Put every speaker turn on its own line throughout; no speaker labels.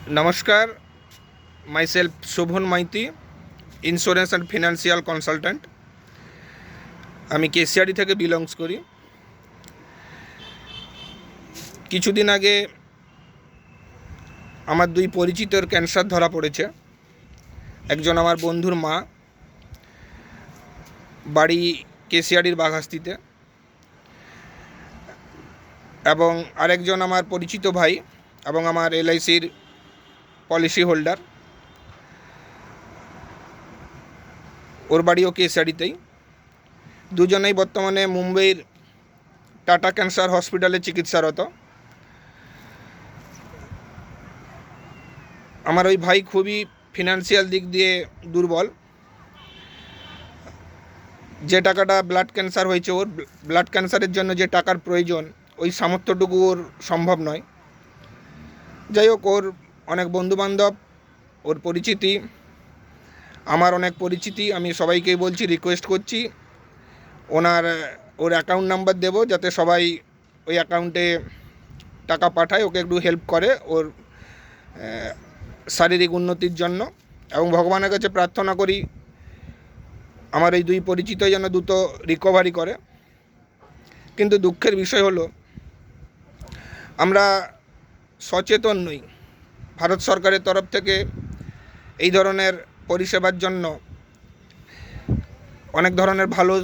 নমস্কার, myself Shobhan Maiti, insurance and financial consultant. আমি কেশিয়ারি থেকে বিলংস করি। কিছুদিন আগে আমার দুই পরিচিতর ক্যান্সার ধরা পড়েছে। একজন আমার বন্ধুর মা, বাড়ি কেশিয়ারির বাঘাস্তিতে, এবং আরেকজন আমার পরিচিত ভাই এবং আমার এলআইসির পলিসি হোল্ডার, ওর বাড়িও কেশিয়ারিতেই। দুজনেই বর্তমানে মুম্বইয়ের টাটা ক্যান্সার হসপিটালে চিকিৎসারত। আমার ওই ভাই খুবই ফিনান্সিয়াল দিক দিয়ে দুর্বল। যে টাকাটা ব্লাড ক্যান্সার হয়েছে, ওর ব্লাড ক্যান্সারের জন্য যে টাকার প্রয়োজন, ওই সামর্থ্যটুকু ওর সম্ভব নয়। যাই হোক, ওর অনেক বন্ধুবান্ধব, ওর পরিচিতি, আমার অনেক পরিচিতি, আমি সবাইকেই বলছি, রিকোয়েস্ট করছি, ওর অ্যাকাউন্ট নাম্বার দেবো, যাতে সবাই ওই অ্যাকাউন্টে টাকা পাঠায়, ওকে একটু হেল্প করে ওর শারীরিক উন্নতির জন্য। এবং ভগবানের কাছে প্রার্থনা করি আমার এই দুই পরিচিত যেন দ্রুত রিকভারি করে। কিন্তু দুঃখের বিষয় হলো, আমরা সচেতন নই। ভারত সরকারের তরফ থেকে এই ধরনের পরিষেবার জন্য অনেক ধরনের ভালো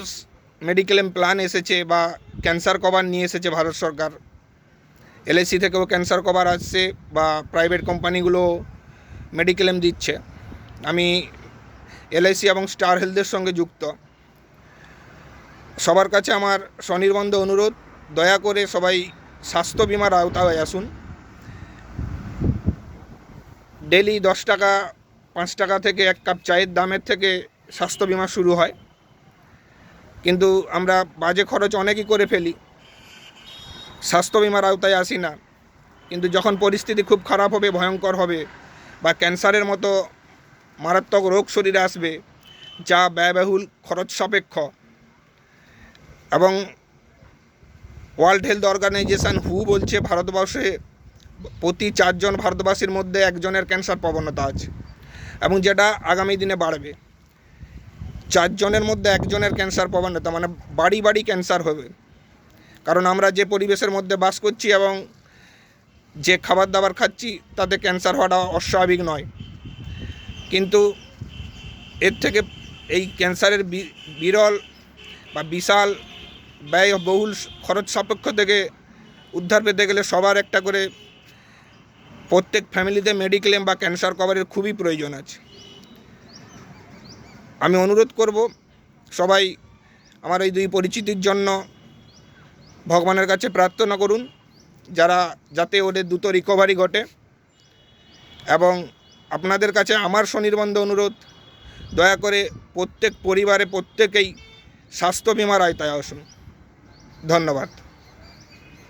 মেডিক্লেম প্ল্যান এসেছে, বা ক্যান্সার কভার নিয়ে এসেছে ভারত সরকার। এলআইসি থেকেও ক্যান্সার কভার আসছে, বা প্রাইভেট কোম্পানিগুলো মেডিক্লেম দিচ্ছে। আমি এলআইসি এবং স্টার হেলথের সঙ্গে যুক্ত। সবার কাছে আমার স্বনির্বন্ধ অনুরোধ, দয়া করে সবাই স্বাস্থ্য বিমার আওতায় আসুন। ডেলি 10 টাকা 5 টাকা থেকে এক কাপ চায়ের দামের থেকে স্বাস্থ্য বিমা শুরু হয়। কিন্তু আমরা বাজে খরচ অনেকই করে ফেলি, স্বাস্থ্য বিমার আওতায় আসি না। কিন্তু যখন পরিস্থিতি খুব খারাপ হবে, ভয়ঙ্কর হবে, বা ক্যান্সারের মতো মারাত্মক রোগ শরীরে আসবে, যা ব্যয়বহুল, খরচ সাপেক্ষ, এবং ওয়ার্ল্ড হেলথ অর্গানাইজেশন হু বলছে ভারতবর্ষে প্রতি 4 জন ভারতবাসীর মধ্যে একজনের ক্যান্সার প্রবণতা আছে, এবং যেটা আগামী দিনে বাড়বে। 4 জনের মধ্যে একজনের ক্যান্সার প্রবণতা, মানে বাড়ি বাড়ি ক্যান্সার হবে। কারণ আমরা যে পরিবেশের মধ্যে বাস করছি এবং যে খাবার দাবার খাচ্ছি, তাতে ক্যান্সার হওয়াটা অস্বাভাবিক নয়। কিন্তু এর থেকে এই ক্যান্সারের বিরল বা বিশাল ব্যয়বহুল খরচ সাপেক্ষ থেকে উদ্ধার পেতে গেলে সবার একটা করে প্রত্যেক ফ্যামিলিতে মেডিক্লেম বা ক্যান্সার কভারের খুবই প্রয়োজন আছে। আমি অনুরোধ করব, সবাই আমার এই দুই পরিচিতির জন্য ভগবানের কাছে প্রার্থনা করুন, যাতে ওদের দ্রুত রিকভারি ঘটে। এবং আপনাদের কাছে আমার স্বনির্বন্ধ অনুরোধ, দয়া করে প্রত্যেক পরিবারে প্রত্যেকেই স্বাস্থ্য বিমার আওতায় আসুন। ধন্যবাদ।